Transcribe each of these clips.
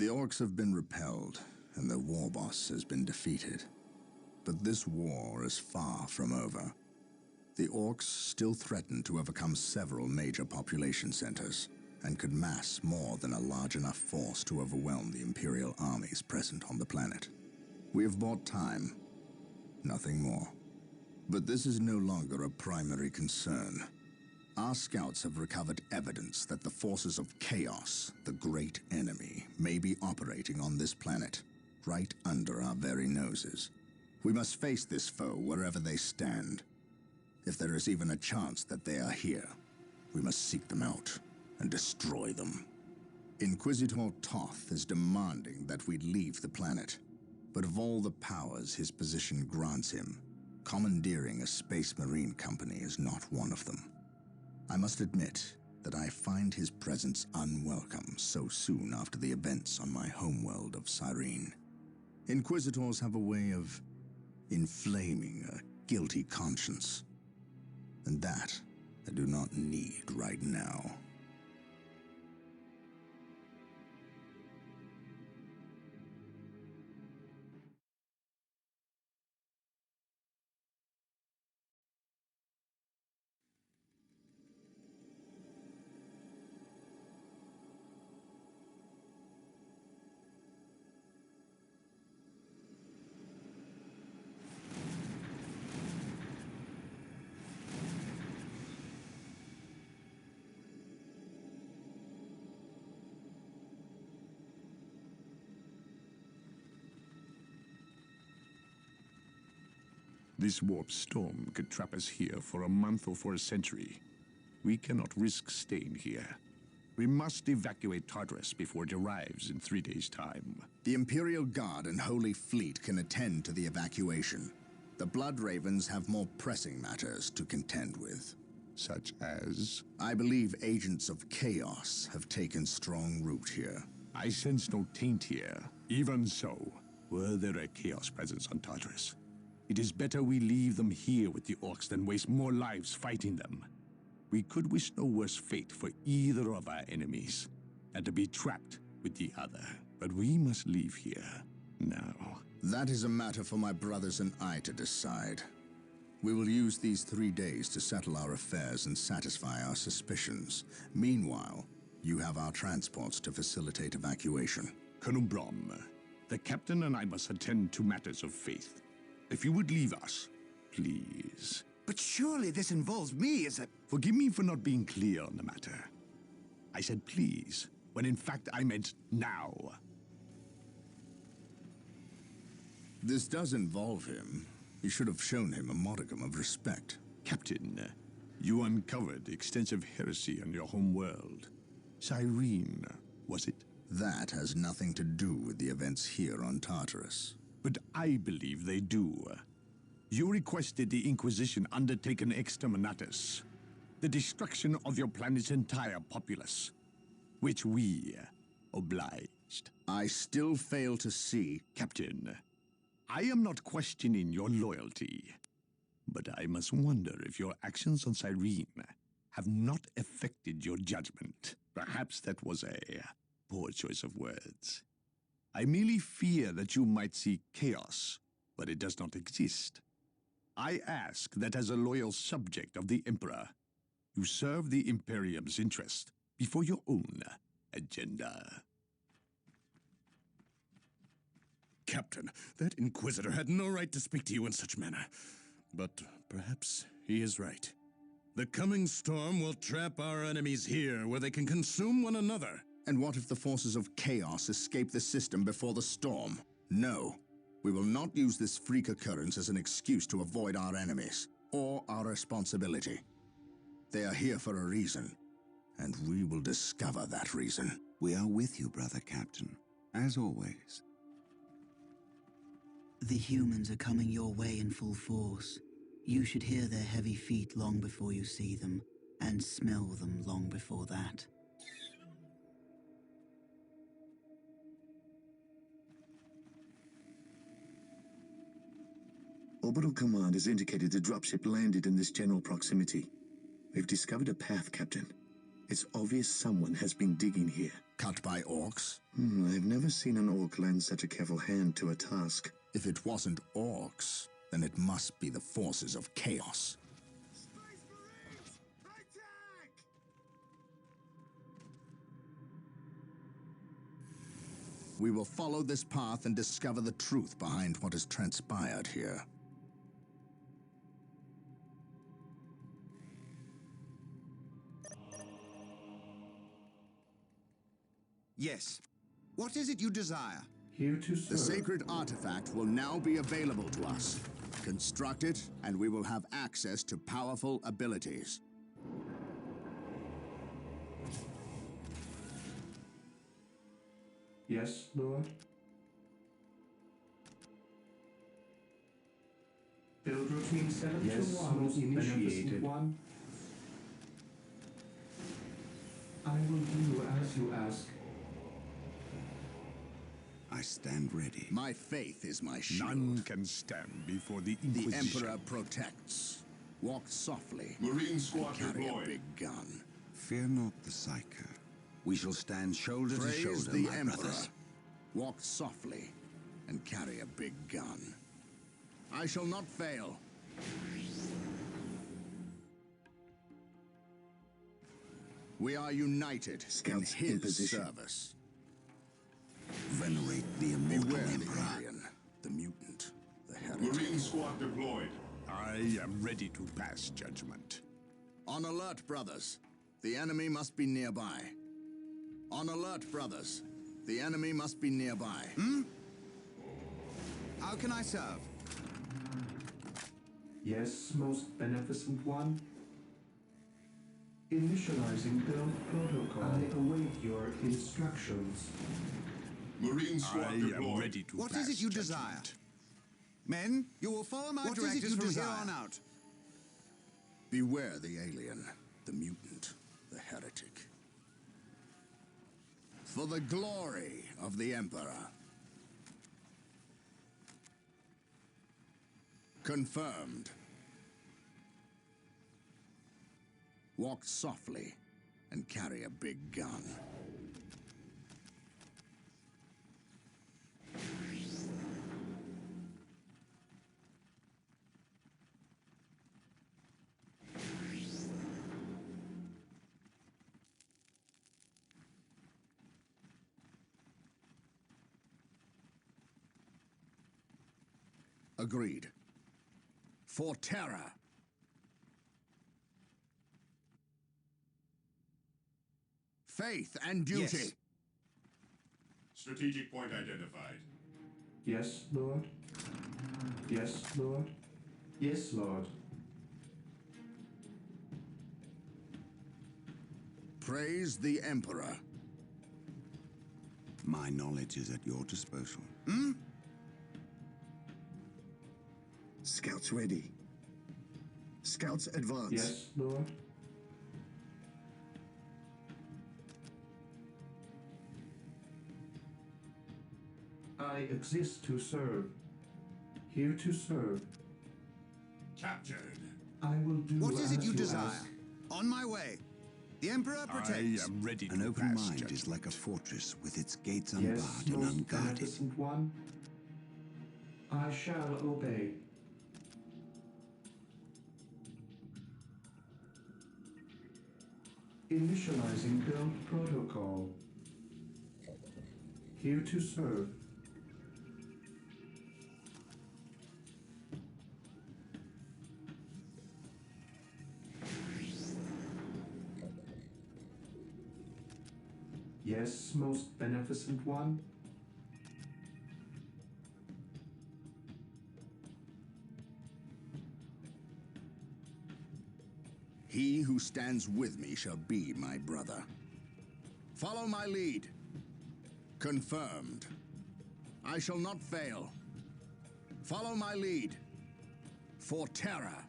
The orcs have been repelled, and their war boss has been defeated. But this war is far from over. The orcs still threaten to overcome several major population centers, and could mass more than a large enough force to overwhelm the Imperial armies present on the planet. We have bought time, nothing more. But this is no longer a primary concern. Our scouts have recovered evidence that the forces of chaos, the great enemy, may be operating on this planet, right under our very noses. We must face this foe wherever they stand. If there is even a chance that they are here, we must seek them out and destroy them. Inquisitor Toth is demanding that we leave the planet, but of all the powers his position grants him, commandeering a space marine company is not one of them. I must admit that I find his presence unwelcome so soon after the events on my homeworld of Cyrene. Inquisitors have a way of inflaming a guilty conscience, and that I do not need right now. This warp storm could trap us here for a month or for a century. We cannot risk staying here. We must evacuate Tartarus before it arrives in 3 days' time. The Imperial Guard and Holy Fleet can attend to the evacuation. The Blood Ravens have more pressing matters to contend with. Such as? I believe agents of chaos have taken strong root here. I sense no taint here. Even so, were there a chaos presence on Tartarus, it is better we leave them here with the orcs than waste more lives fighting them. We could wish no worse fate for either of our enemies, and to be trapped with the other. But we must leave here now. That is a matter for my brothers and I to decide. We will use these 3 days to settle our affairs and satisfy our suspicions. Meanwhile, you have our transports to facilitate evacuation. Colonel Brom, the captain and I must attend to matters of faith. If you would leave us, please. But surely this involves me as a... Forgive me for not being clear on the matter. I said please, when in fact I meant now. This does involve him. You should have shown him a modicum of respect. Captain, you uncovered extensive heresy on your home world. Cyrene, was it? That has nothing to do with the events here on Tartarus. But I believe they do. You requested the Inquisition undertake an exterminatus, the destruction of your planet's entire populace, which we obliged. I still fail to see... Captain, I am not questioning your loyalty, but I must wonder if your actions on Cyrene have not affected your judgment. Perhaps that was a poor choice of words. I merely fear that you might see chaos, but it does not exist. I ask that as a loyal subject of the Emperor, you serve the Imperium's interest before your own agenda. Captain, that Inquisitor had no right to speak to you in such manner. But perhaps he is right. The coming storm will trap our enemies here where they can consume one another. And what if the forces of chaos escape the system before the storm? No. We will not use this freak occurrence as an excuse to avoid our enemies, or our responsibility. They are here for a reason, and we will discover that reason. We are with you, brother Captain, as always. The humans are coming your way in full force. You should hear their heavy feet long before you see them, and smell them long before that. Orbital Command has indicated the dropship landed in this general proximity. We've discovered a path, Captain. It's obvious someone has been digging here. Cut by orcs? I've never seen an orc lend such a careful hand to a task. If it wasn't orcs, then it must be the forces of chaos. Space Marines! Attack! We will follow this path and discover the truth behind what has transpired here. Yes. What is it you desire? Here to serve. The sacred artifact will now be available to us. Construct it, and we will have access to powerful abilities. Yes, Lord. Build routine 7 Yes, to 1 most initiated. beneficent 1. I will do as you ask. I stand ready. My faith is my shield. None can stand before the The Inquisition. Emperor protects. Walk softly. Marine squad Carry a deployed. big gun. Fear not the Psyker. We shall stand shoulder to Praise shoulder, the my Emperor. brothers. Walk softly and carry a big gun. I shall not fail. We are united Scouts in in his position. service. Venerate the immortal Beware the Emperor. alien, the mutant, the heretic. Marine squad deployed. I am ready to pass judgment. On alert, brothers. The enemy must be nearby. On alert, brothers. The enemy must be nearby. How can I serve? Yes, most beneficent 1. Initializing build protocol. I await your instructions. Marine squad I am deployed. ready to What pass is it you judgment. desire? Men, you will follow my What is it directives you from desire? here on out. Beware the alien, the mutant, the heretic. For the glory of the Emperor. Confirmed. Walk softly and carry a big gun. Agreed. For terror. Faith and duty. Yes. Strategic point identified. Yes, Lord. Yes, Lord. Yes, Lord. Praise the Emperor. My knowledge is at your disposal. Scouts ready. Scouts advance. Yes, Lord. I exist to serve. Here to serve. Captured. I will do What is it as you desire? ask. On my way. The Emperor protects. I am ready to An open pass mind judgment. is like a fortress with its gates Yes, unbarred and most unguarded. beneficent 1. I shall obey. Initializing build protocol. Here to serve. Yes, most beneficent 1. He who stands with me shall be my brother. Follow my lead. Confirmed. I shall not fail. Follow my lead. For terror.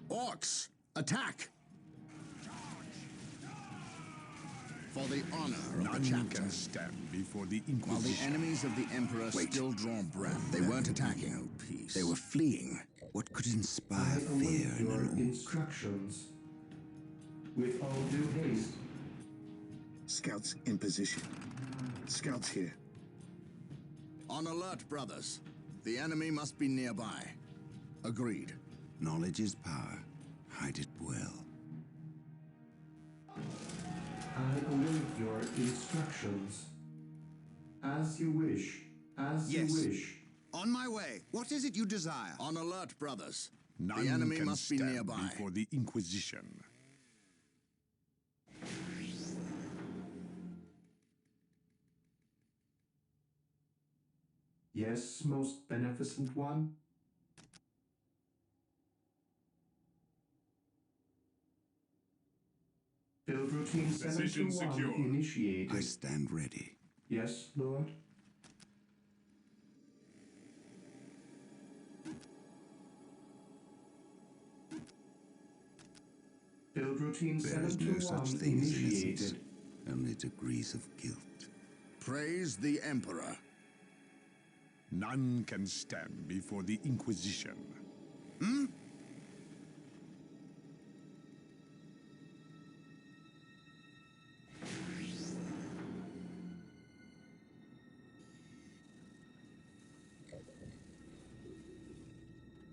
Orcs, attack! For the honor of None the chapter. can stand before the While the Inquisition. enemies of the Emperor still draw breath, they weren't attacking. They were fleeing. What could I inspire await fear in your an orc? instructions. With all due haste. Scouts in position. Scouts here. On alert, brothers. The enemy must be nearby. Agreed. Knowledge is power. Hide it well. I await your instructions. As you wish. As Yes. you wish. On my way. What is it you desire? On alert, brothers. None The enemy can must be stand nearby. before the Inquisition. Yes, most beneficent one. Build routine Position 721 secure. initiated. I stand ready. Yes, Lord. Build routine There is no 721 such thing as innocence. initiated. Only degrees of guilt. Praise the Emperor. None can stand before the Inquisition.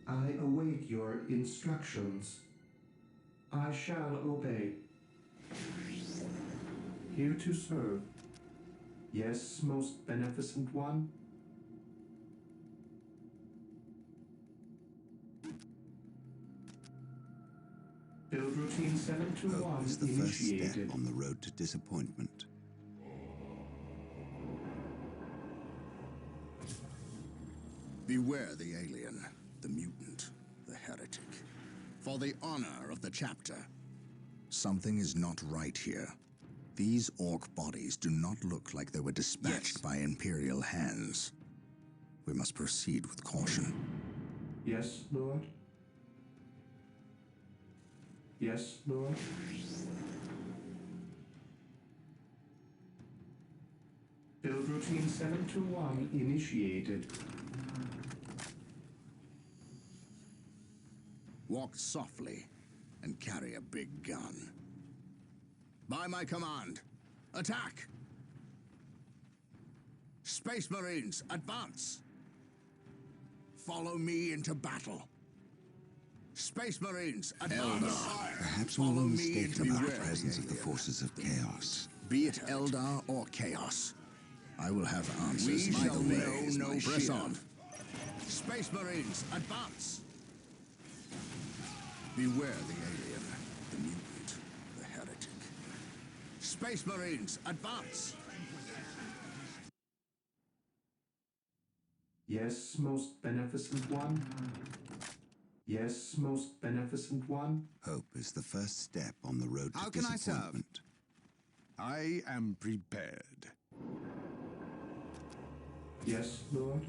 I await your instructions. I shall obey. Here to serve. Yes, most beneficent one. Build routine 721 Hope is the first initiated. step on the road to disappointment. Beware the alien, the mutant, the heretic. For the honor of the chapter. Something is not right here. These orc bodies do not look like they were dispatched by Imperial hands. We must proceed with caution. Yes, Lord. Yes, Lord. Build routine 721 initiated. Walk softly and carry a big gun. By my command, attack! Space Marines, advance! Follow me into battle. Space Marines, advance! Perhaps we were Follow me mistaken into about the battle. presence of the forces of chaos. Be it Eldar or Chaos, I will have answers. We shall either way. know no Press fear. on. Space Marines, advance! Beware the alien, the mutant, the heretic. Space Marines, advance! Yes, most beneficent one. Yes, most beneficent one. Hope is the first step on the road to How can I serve? disappointment. I am prepared. Yes, Lord.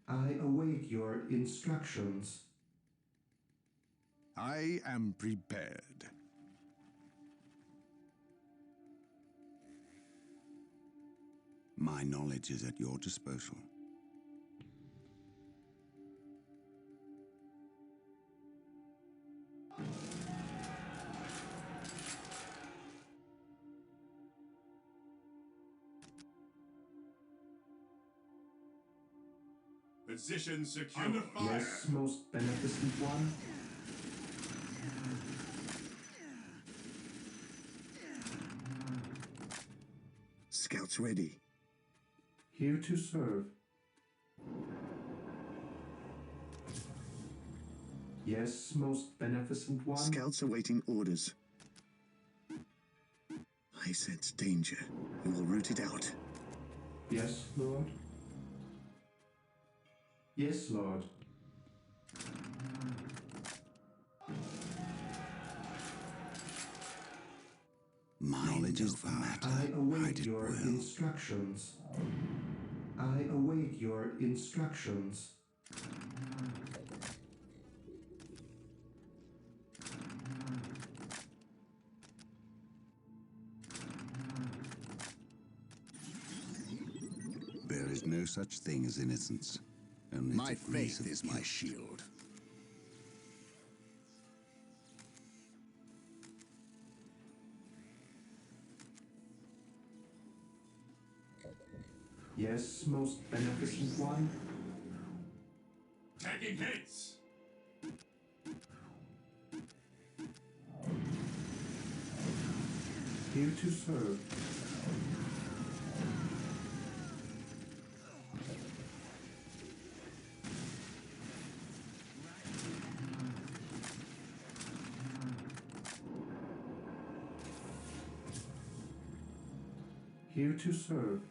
I await your instructions. I am prepared. My knowledge is at your disposal. Position secure. Under fire. Yes, most beneficent one. Scouts ready. Here to serve. Yes, most beneficent one. Scouts awaiting orders. I sense danger. We will root it out. Yes, Lord. Yes, Lord. Knowledge is the matter. I await Hide it your well. instructions. I await your instructions. There is no such thing as innocence. Only My degrees faith of is my guilt. shield. Yes, most beneficent one. Taking hits. Here to serve. Here to serve.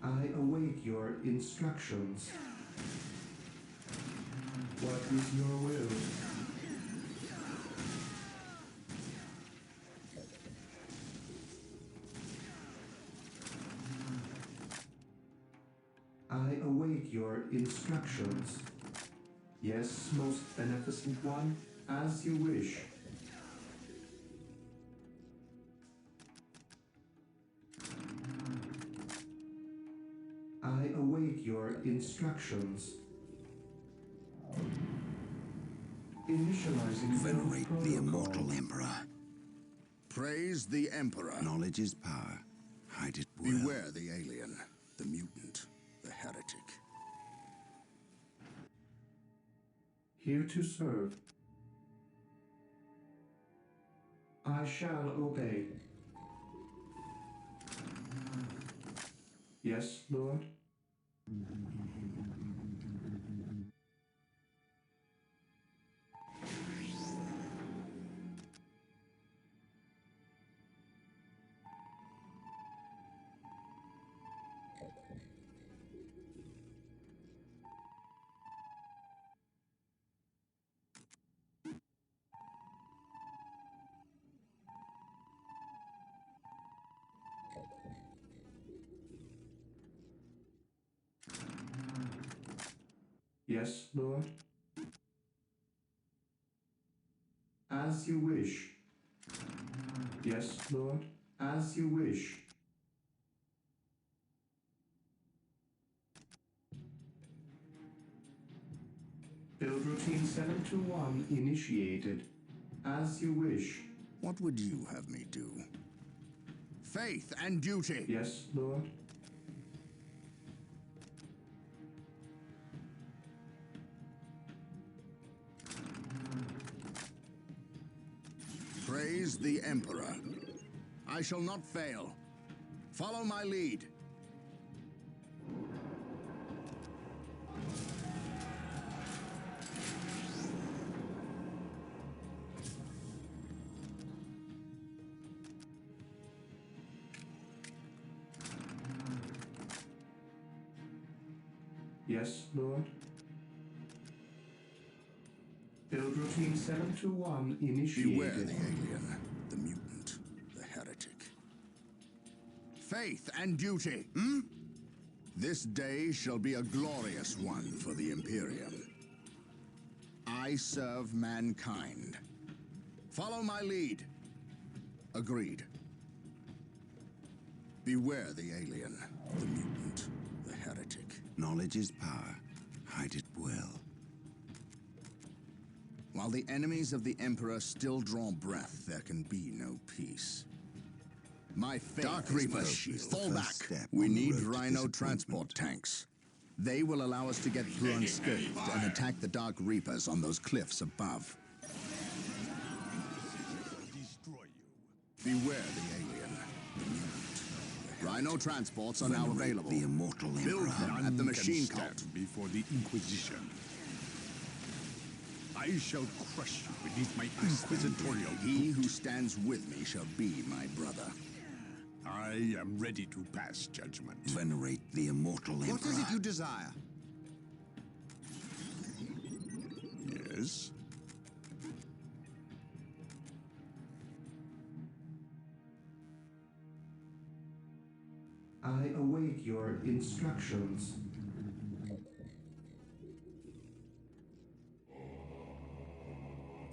I await your instructions. What is your will? I await your instructions. Yes, most beneficent one, as you wish. I await your instructions. Initializing Venerate the immortal Emperor. Praise the Emperor. Knowledge is power. Hide it well. Beware the alien, the mutant, the heretic. Here to serve. I shall obey. Yes, Lord. Yes, Lord. As you wish. Yes, Lord. As you wish. Build routine 721 initiated. As you wish. What would you have me do? Faith and duty. Yes, Lord. Praise the Emperor. I shall not fail. Follow my lead. Yes, Lord. Build routine 721 initiated. Beware the alien, the mutant, the heretic. Faith and duty. This day shall be a glorious one for the Imperium. I serve mankind. Follow my lead. Agreed. Beware the alien, the mutant, the heretic. Knowledge is power. Hide it well. While the enemies of the Emperor still draw breath, there can be no peace. My faith Dark is Reaper my shield. shield. Fall First back. step We on the need road to Rhino disappointment. transport tanks. They will allow us to get through unscathed and attack the Dark Reapers on those cliffs above. Destroy you. Beware the alien, the mutant. Rhino transports are now Venerate available. the immortal Build Emperor. them at the machine Stand cult. before the Inquisition. I shall crush you beneath my inquisitorial He who stands with me shall be my brother. I am ready to pass judgment. Venerate the immortal Emperor. What is it you desire? Yes? I await your instructions.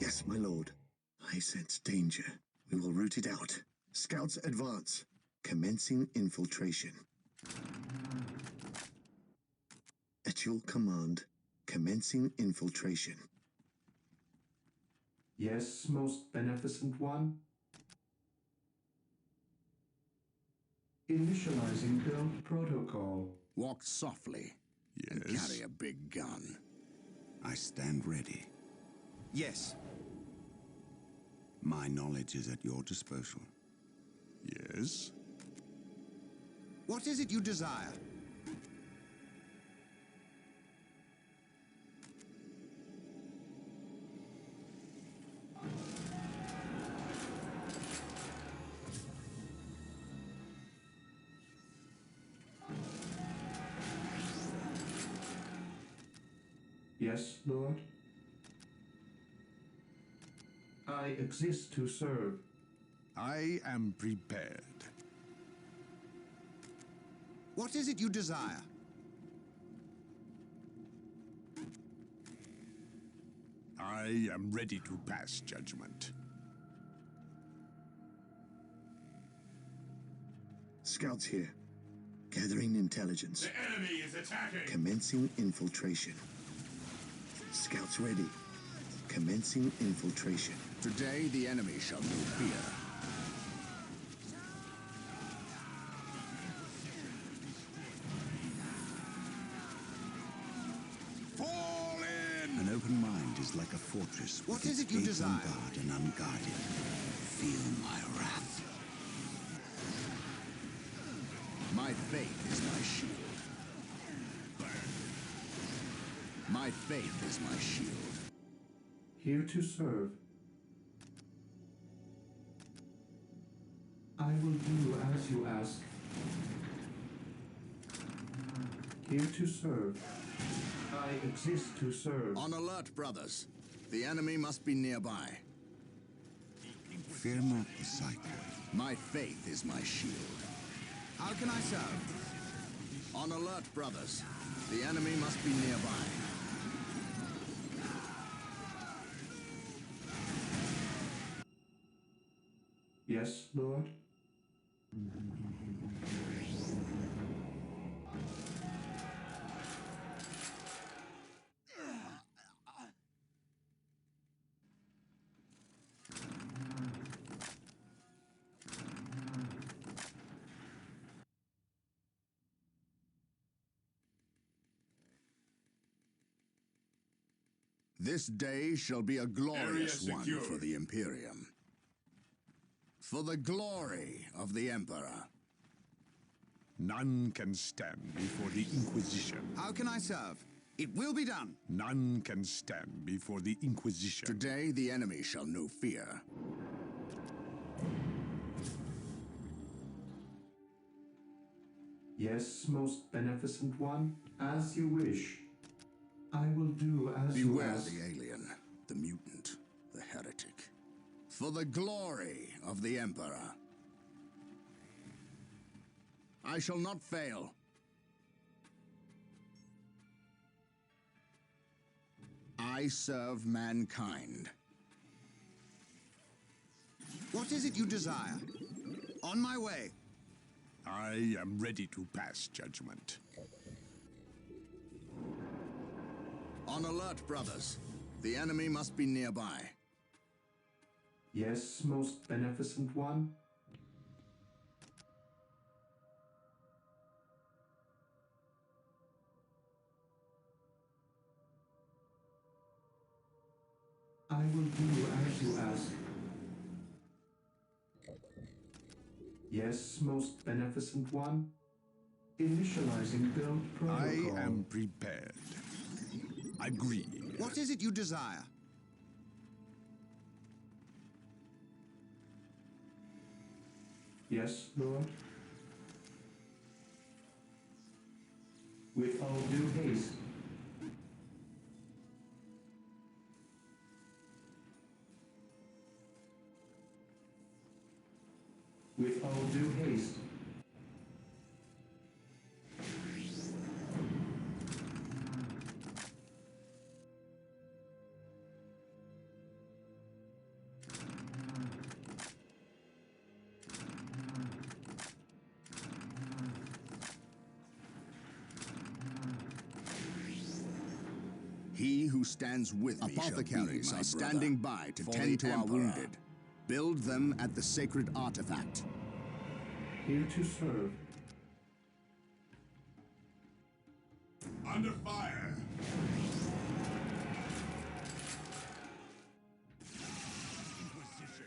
Yes, my lord. I sense danger. We will root it out. Scouts advance. Commencing infiltration. At your command, commencing infiltration. Yes, most beneficent one. Initializing build protocol. Walk softly and carry a big gun. I stand ready. Yes. My knowledge is at your disposal. Yes? What is it you desire? Yes, Lord. I exist to serve. I am prepared. What is it you desire? I am ready to pass judgment. Scouts here. Gathering intelligence. The enemy is attacking! Commencing infiltration. Scouts ready. Commencing infiltration. Today the enemy shall know fear. Fall in! An open mind is like a fortress. What with is its it you gates desire? unbarred and unguarded. Feel my wrath. My faith is my shield. My faith is my shield. Here to serve. I will do as you ask. Here to serve. I exist to serve. On alert, brothers. The enemy must be nearby. Fear not the sight. My faith is my shield. How can I serve? On alert, brothers. The enemy must be nearby. Yes, Lord. This day shall be a glorious Area one secured. for the Imperium. For the glory of the Emperor. None can stand before the Inquisition. How can I serve? It will be done. None can stand before the Inquisition. Today the enemy shall know fear. Yes, most beneficent one, as you wish. I will do as you Beware ask. the alien, the mutant, the heretic. For the glory of the Emperor. I shall not fail. I serve mankind. What is it you desire? On my way. I am ready to pass judgment. On alert, brothers. The enemy must be nearby. Yes, most beneficent one. I will do as you ask. Yes, most beneficent one. Initializing build protocol. I am prepared. Agree. What is it you desire? Yes, Lord. With all due haste. With all due haste. He who stands with me shall be my standing by to tend to our wounded. Build them at the sacred artifact. Here to serve. Under fire.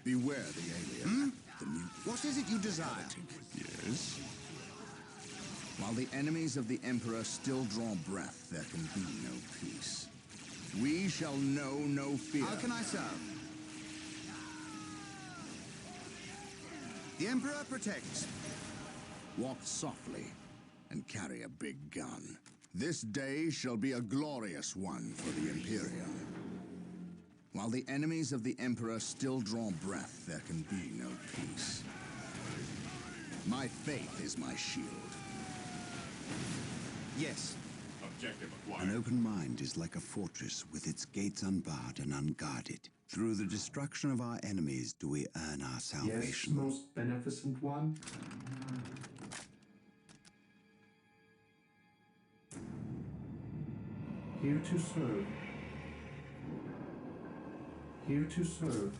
Beware the alien. The mutant. What is it you desire? Yes? While the enemies of the Emperor still draw breath, there can be no peace. We shall know no fear. How can I serve? The Emperor protects. Walk softly and carry a big gun. This day shall be a glorious one for the Imperium. While the enemies of the Emperor still draw breath, there can be no peace. My faith is my shield. Yes. Objective acquired. An open mind is like a fortress with its gates unbarred and unguarded. Through the destruction of our enemies do we earn our Yes, salvation. most beneficent one. Here to serve. Here to serve.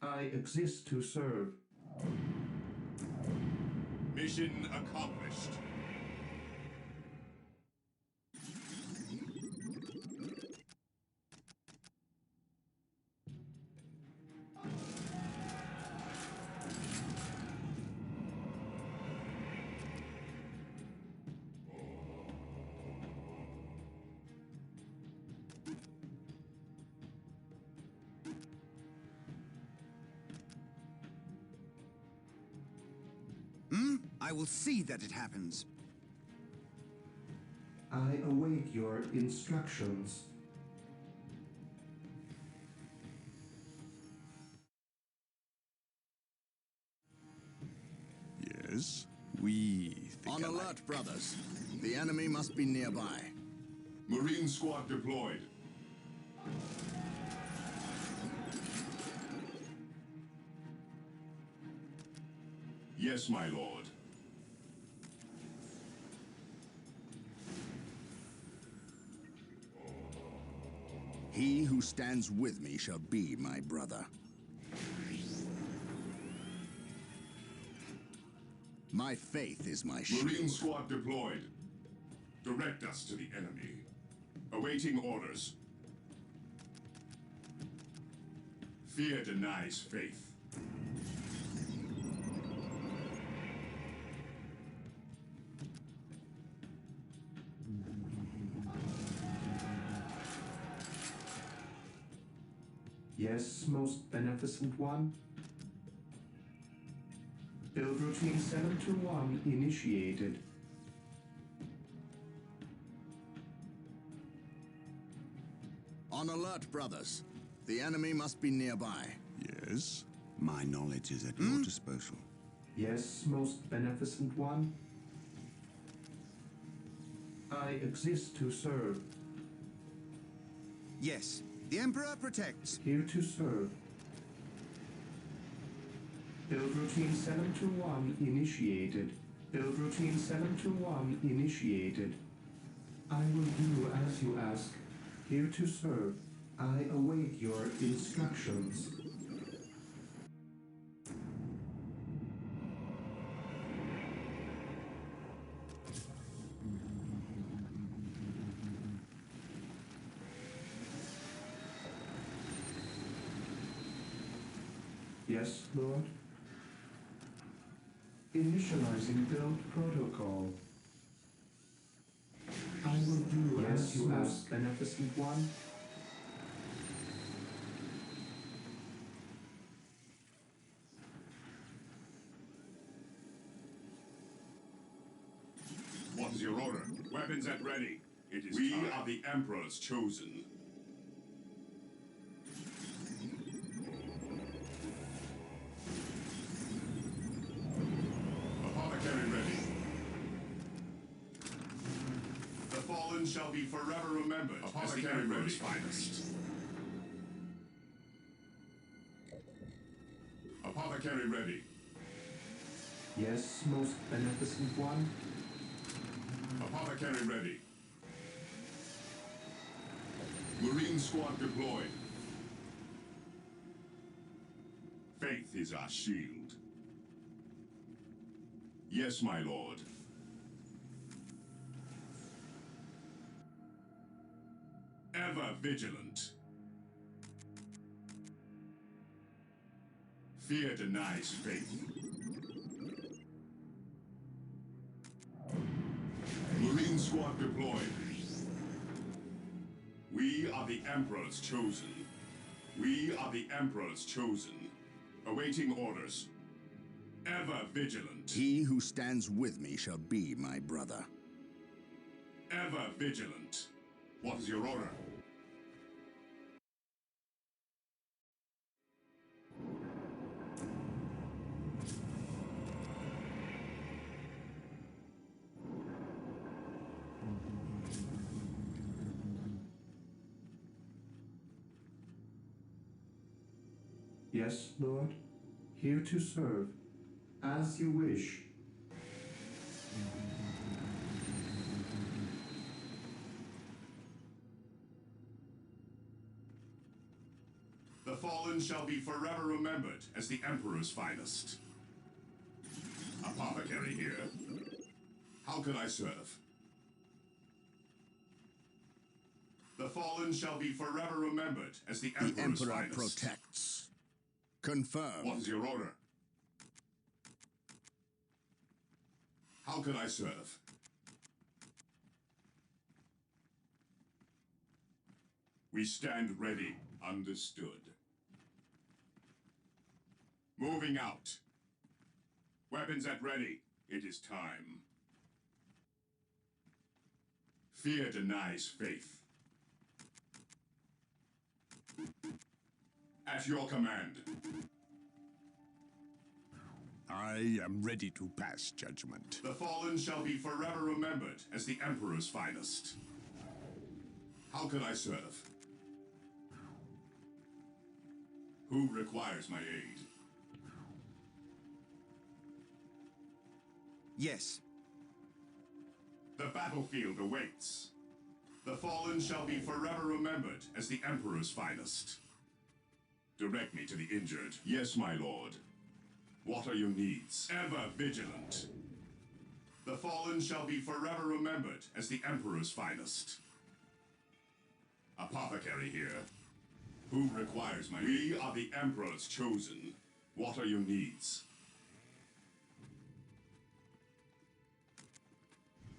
I exist to serve. Mission accomplished. I will see that it happens. I await your instructions. Yes? We think On alike. alert, brothers. The enemy must be nearby. Marine squad deployed. Yes, my lord. He who stands with me shall be my brother. My faith is my shield. Marine squad deployed. Direct us to the enemy. Awaiting orders. Fear denies faith. Yes, most beneficent one. Build routine 721 initiated. On alert, brothers. The enemy must be nearby. Yes? My knowledge is at your disposal. Yes, most beneficent one. I exist to serve. Yes. The Emperor protects. Here to serve. Build routine 721 initiated. Build routine 721 initiated. I will do as you ask. Here to serve. I await your instructions. Yes, Lord. Initializing build protocol. I will do as you ask, beneficent one. What is your order? Weapons at ready. It is we time. Are the Emperor's chosen. Apothecary ready. The fallen shall be forever remembered as the Emperor's finest. Apothecary ready. Yes, most beneficent one. Apothecary ready. Marine squad deployed. Faith is our shield. Yes, my lord. Ever vigilant. Fear denies faith. Marine squad deployed. We are the Emperor's chosen. We are the Emperor's chosen. Awaiting orders. Ever vigilant. He who stands with me shall be my brother. Ever vigilant. What is your order? Yes, Lord. Here to serve. As you wish. The fallen shall be forever remembered as the Emperor's finest. Apothecary here. How can I serve? The fallen shall be forever remembered as the Emperor's The Emperor finest. protects. Confirmed. What is your order? How can I serve? We stand ready. Understood. Moving out. Weapons at ready. It is time. Fear denies faith. At your command. I am ready to pass judgment. The fallen shall be forever remembered as the Emperor's finest. How can I serve? Who requires my aid? Yes. The battlefield awaits. The fallen shall be forever remembered as the Emperor's finest. Direct me to the injured. Yes, my lord. What are your needs? Ever vigilant. The fallen shall be forever remembered as the Emperor's finest. Apothecary here. Who requires my aid? We are the Emperor's chosen. What are your needs?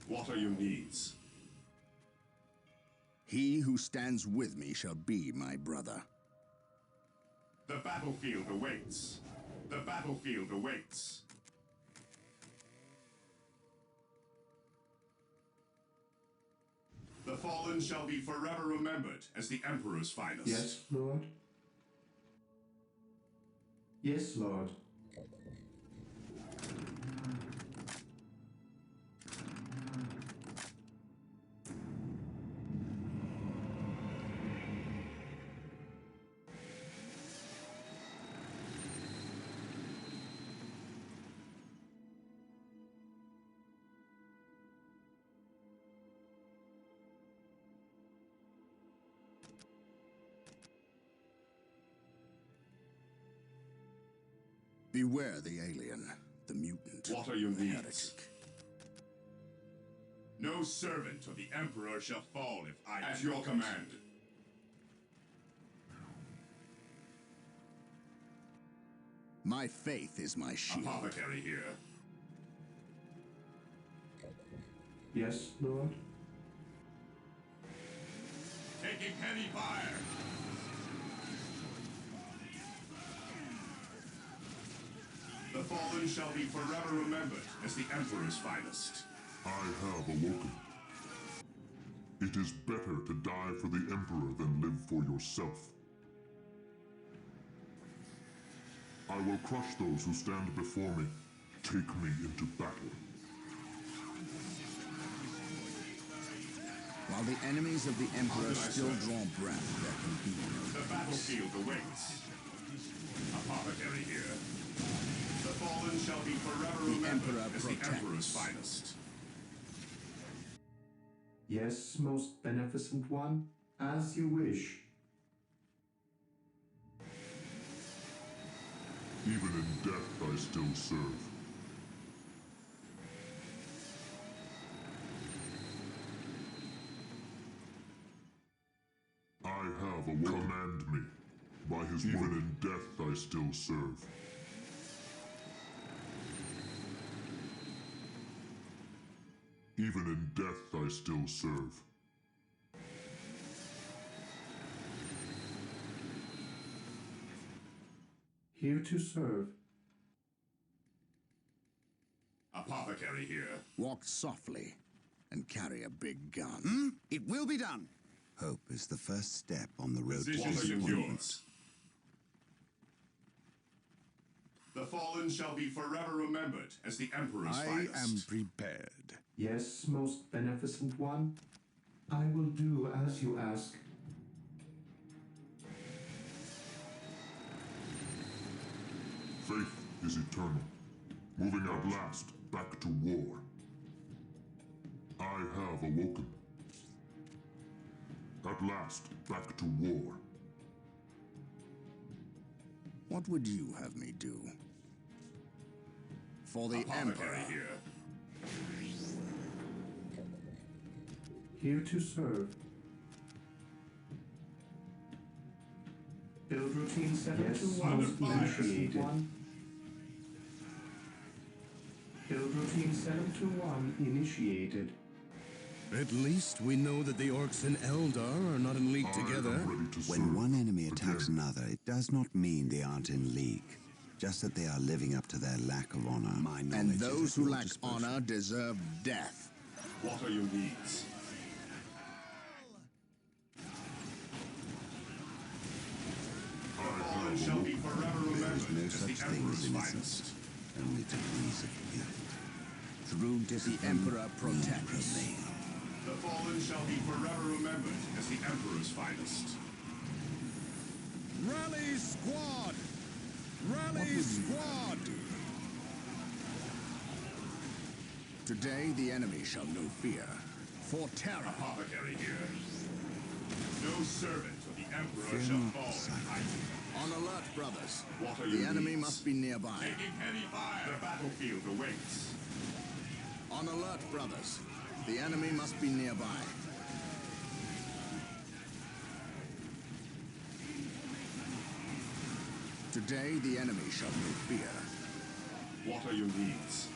What are your needs? He who stands with me shall be my brother. The battlefield awaits. The battlefield awaits. The fallen shall be forever remembered as the Emperor's finest. Yes, Lord. Yes, Lord. Beware the alien, the mutant. What are your the needs? heretic. No servant of the Emperor shall fall if I... At your command. My faith is my shield. Apothecary here. Yes, Lord. Taking heavy fire. The fallen shall be forever remembered as the Emperor's finest. I have awoken. It is better to die for the Emperor than live for yourself. I will crush those who stand before me. Take me into battle. While the enemies of the Emperor still draw breath, there can be no The peace. battlefield awaits. Apothecary here. The fallen shall be forever remembered Emperor as protects. the Emperor's finest. Yes, most beneficent one, as you wish. Even in death I still serve. I have a will. Command me. By his word. Even in death I still serve. Even in death I still serve. Here to serve. Apothecary here. Walk softly and carry a big gun. It will be done. Hope is the first step on the road to Position disappointment. secure. The fallen shall be forever remembered as the Emperor's I finest. am prepared. Yes, most beneficent one. I will do as you ask. Faith is eternal. Moving at last back to war. I have awoken. At last back to war. What would you have me do? For the Apothecary Emperor. here. Here to serve. Build routine 721 initiated. Build routine 721 initiated. At least we know that the orcs in Eldar are not in league together. When one enemy attacks another, it does not mean they aren't in league. Just that they are living up to their lack of honor. My And knowledge is those at who your lack disposal. honor deserve death. What are your needs? The fallen shall be forever There remembered is no as the such thing Emperor's as finest. innocence, only degrees of guilt. Through discipline, Emperor we protects. prevail. The fallen shall be forever remembered as the Emperor's finest. Rally squad! Rally squad! Today the enemy shall know fear. For terror. Apothecary here. No servant of the Emperor Fear shall not fall the in sight. hiding. On alert, brothers. What are The your enemy needs? must be nearby. Taking heavy fire. The battlefield awaits. On alert, brothers. The enemy must be nearby. Today the enemy shall know fear. What are your needs?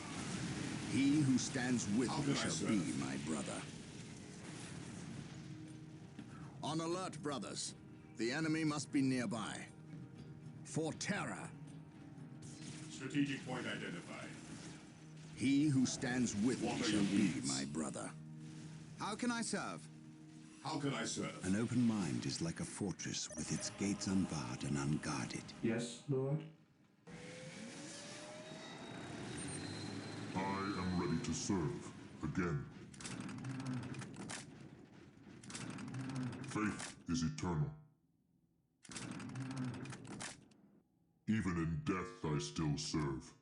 He who stands with How me can I shall serve? be my brother. On alert, brothers. The enemy must be nearby. For terror. Strategic point identified. He who stands with What me are shall your be needs? my brother. How can I serve? How can I serve? An open mind is like a fortress with its gates unbarred and unguarded. Yes, Lord. I am ready to serve again. Faith is eternal. Even in death I still serve.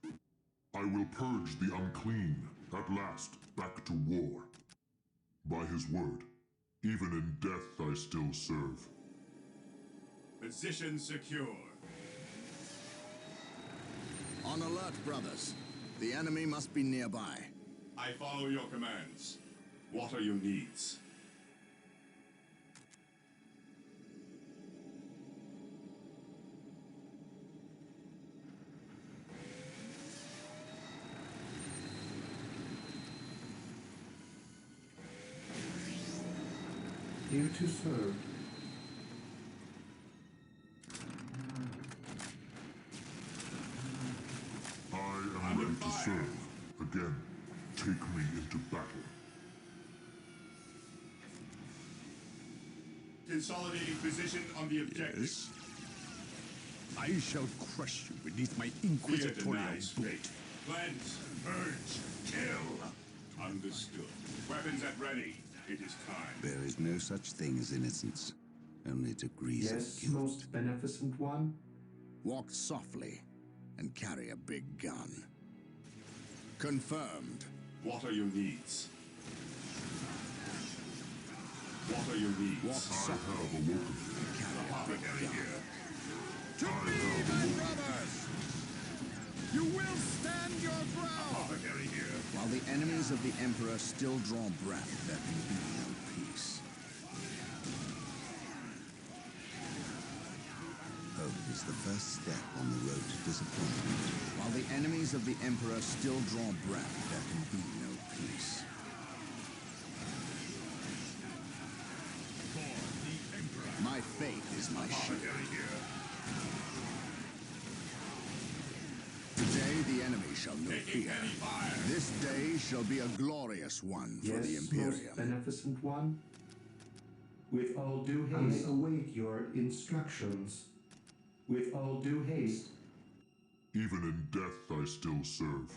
I will purge the unclean, at last back to war. By his word, even in death I still serve. Position secure. On alert, brothers. The enemy must be nearby. I follow your commands. What are your needs? Here to serve. I am ready to serve again. Take me into battle. Consolidating position on the objective. Yes. I shall crush you beneath my Fear inquisitorial denies boot. fate. Cleanse, purge, kill. Understood. Weapons at ready. It is time. There is no such thing as innocence, only degrees Yes, of guilt. most beneficent one. Walk softly and carry a big gun. Confirmed. What are your needs? What are your needs? I have awoken. Apothecary here. To me, my brothers! You will stand your ground! Apothecary here. While the enemies of the Emperor still draw breath, there can be no peace. Hope is the first step on the road to disappointment. While the enemies of the Emperor still draw breath, there can be no peace. My fate is my shield. Today the enemy shall know fear. This day shall be a glorious one for the Imperium. Most beneficent one. With all due haste, I await your instructions. With all due haste. Even in death I still serve.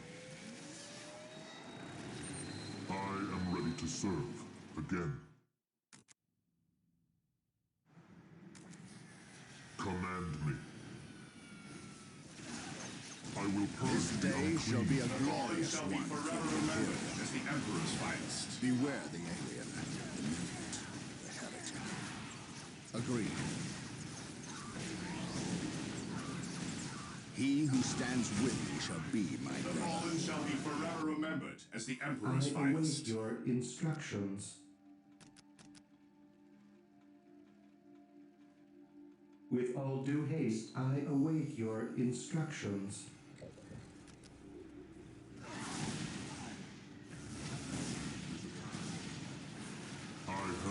I am ready to serve again. Command me. I will purge This the day unclean. shall be a glorious Shall be one for forever the remembered Imperium. as the Emperor's finest. Beware the alien, the mutant, the heretic. Agreed. He who stands with me shall be my The brother. fallen shall be forever remembered as the I Emperor's await finest. your instructions. With all due haste, I await your instructions.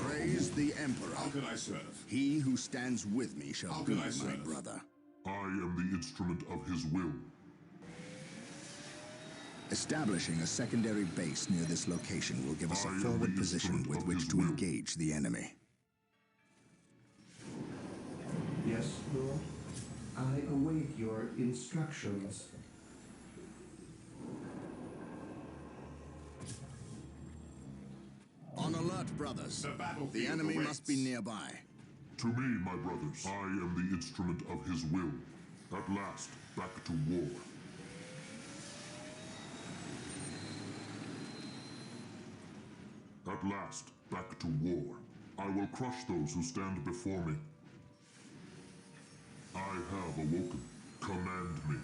Praise the Emperor. How can I serve? He who stands with me shall How be can I my serve? brother. I am the instrument of his will. Establishing a secondary base near this location will give us a I am forward the position instrument with of which his to will. engage the enemy. Yes, Lord. I await your instructions. On alert, brothers. The battlefield The enemy awaits. must be nearby. To me, my brothers, I am the instrument of his will. At last, back to war. At last, back to war. I will crush those who stand before me. I have awoken. Command me.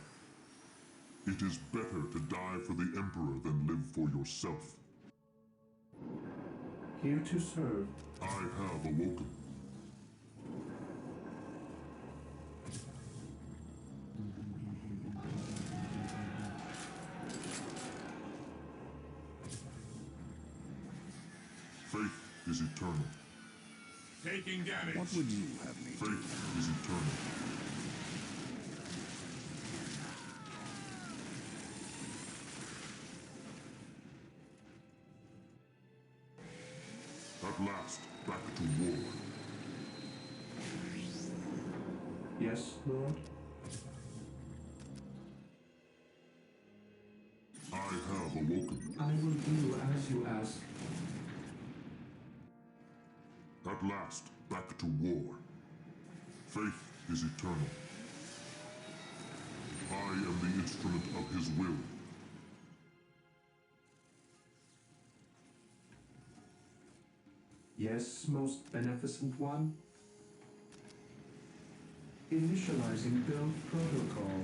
It is better to die for the Emperor than live for yourself. Here to serve. I have awoken. Faith is eternal. Taking damage. What would you have me do? Faith is eternal. At last, back to war. Yes, Lord. I have awoken. I will do as you ask. At last, back to war. Faith is eternal. I am the instrument of his will. Yes, most beneficent one. Initializing build protocol.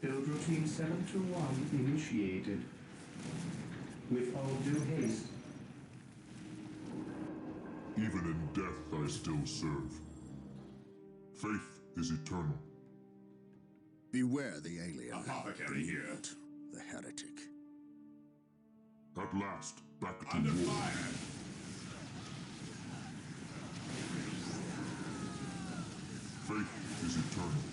Build routine 721 initiated. With all due haste. Even in death I still serve. Faith is eternal. Beware the alien. Apothecary the here. mutant, the heretic. At last, back to Under war. fire. Faith is eternal.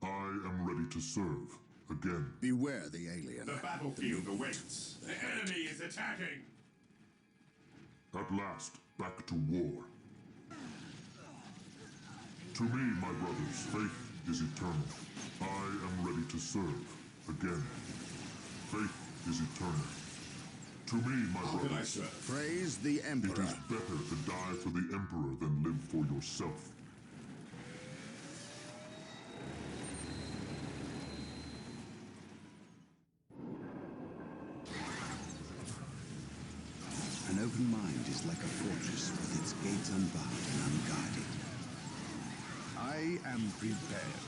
I am ready to serve again. Beware the alien. The battlefield awaits. The enemy is attacking. At last, back to war. To me, my brothers, faith is eternal. I am ready to serve again. Faith is eternal. To me, my How can I brothers, serve? Praise the it Emperor. is better to die for the Emperor than live for yourself. An open mind is like a fortress with its gates unbarred and unguarded. I am prepared.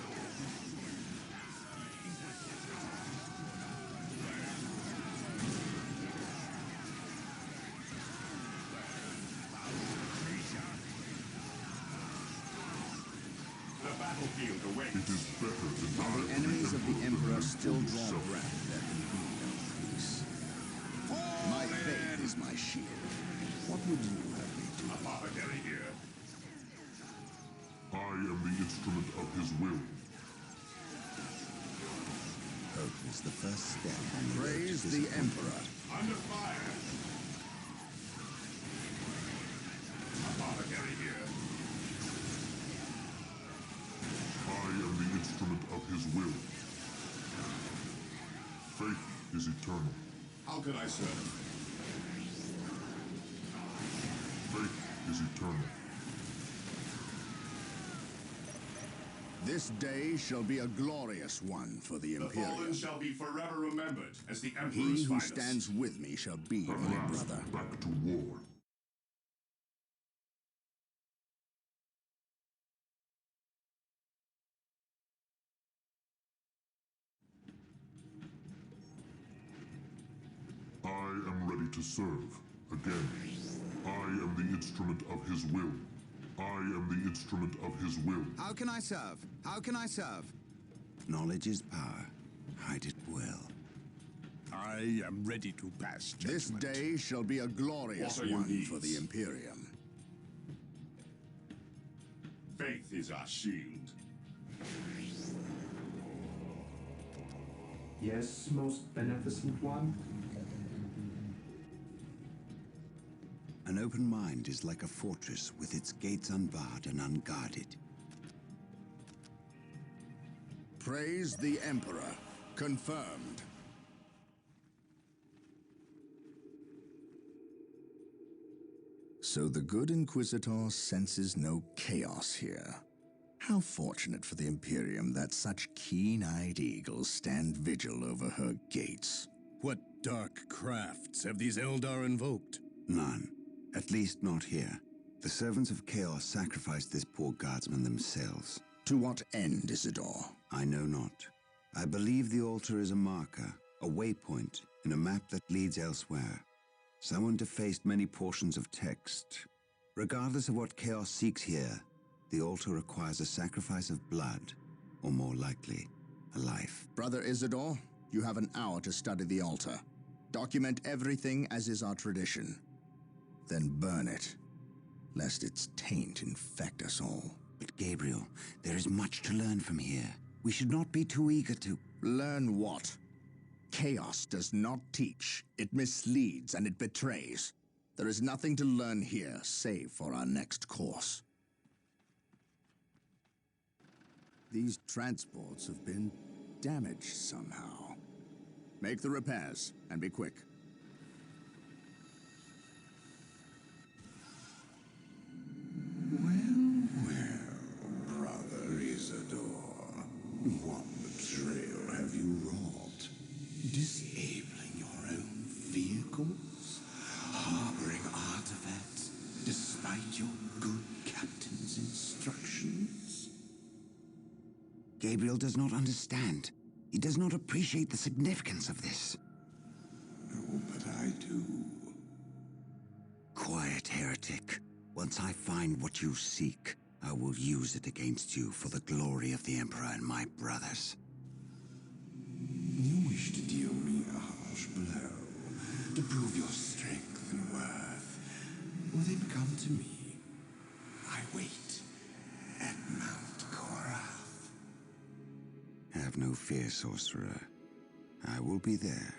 The battlefield awaits. It is better to die While the for enemies of the than Emperor live still for draw yourself. breath, there can be no peace. My faith is my shield. What would you have me do? Apothecary here. I am the instrument of his will. Hope is the first step on the road Praise to the disappointment. Emperor. Under fire. Apothecary here. I am the instrument of his will. Faith is eternal. How can I serve? Faith is eternal. This day shall be a glorious one for the The fallen Imperium. shall be forever remembered as the He Emperor's who finest. stands with me shall be At my last, brother. back to war. I am ready to serve. Again, I am the instrument of his will. I am the instrument of his will. How can I serve? How can I serve? Knowledge is power. Hide it well. I am ready to pass judgment. This day shall be a glorious What are your one for needs? the Imperium. Faith is our shield. Yes, most beneficent one? An open mind is like a fortress with its gates unbarred and unguarded. Praise the Emperor. Confirmed. So the good Inquisitor senses no chaos here. How fortunate for the Imperium that such keen-eyed eagles stand vigil over her gates. What dark crafts have these Eldar invoked? None. At least not here. The servants of Chaos sacrificed this poor guardsman themselves. To what end, Isidore? I know not. I believe the altar is a marker, a waypoint, in a map that leads elsewhere. Someone defaced many portions of text. Regardless of what Chaos seeks here, the altar requires a sacrifice of blood, or more likely, a life. Brother Isidore, you have an hour to study the altar. Document everything as is our tradition. Then burn it, lest its taint infect us all. But Gabriel, there is much to learn from here. We should not be too eager to... Learn what? Chaos does not teach. It misleads and it betrays. There is nothing to learn here, save for our next course. These transports have been damaged somehow. Make the repairs, and be quick. Well, brother Isidore, what betrayal have you wrought? Disabling your own vehicles? Harboring artifacts despite your good captain's instructions? Gabriel does not understand. He does not appreciate the significance of this. Oh, but I do. Quiet, heretic. Once I find what you seek, I will use it against you for the glory of the Emperor and my brothers. You wish to deal me a harsh blow, to prove your strength and worth. Well, then come to me. I wait at Mount Korath. Have no fear, sorcerer. I will be there.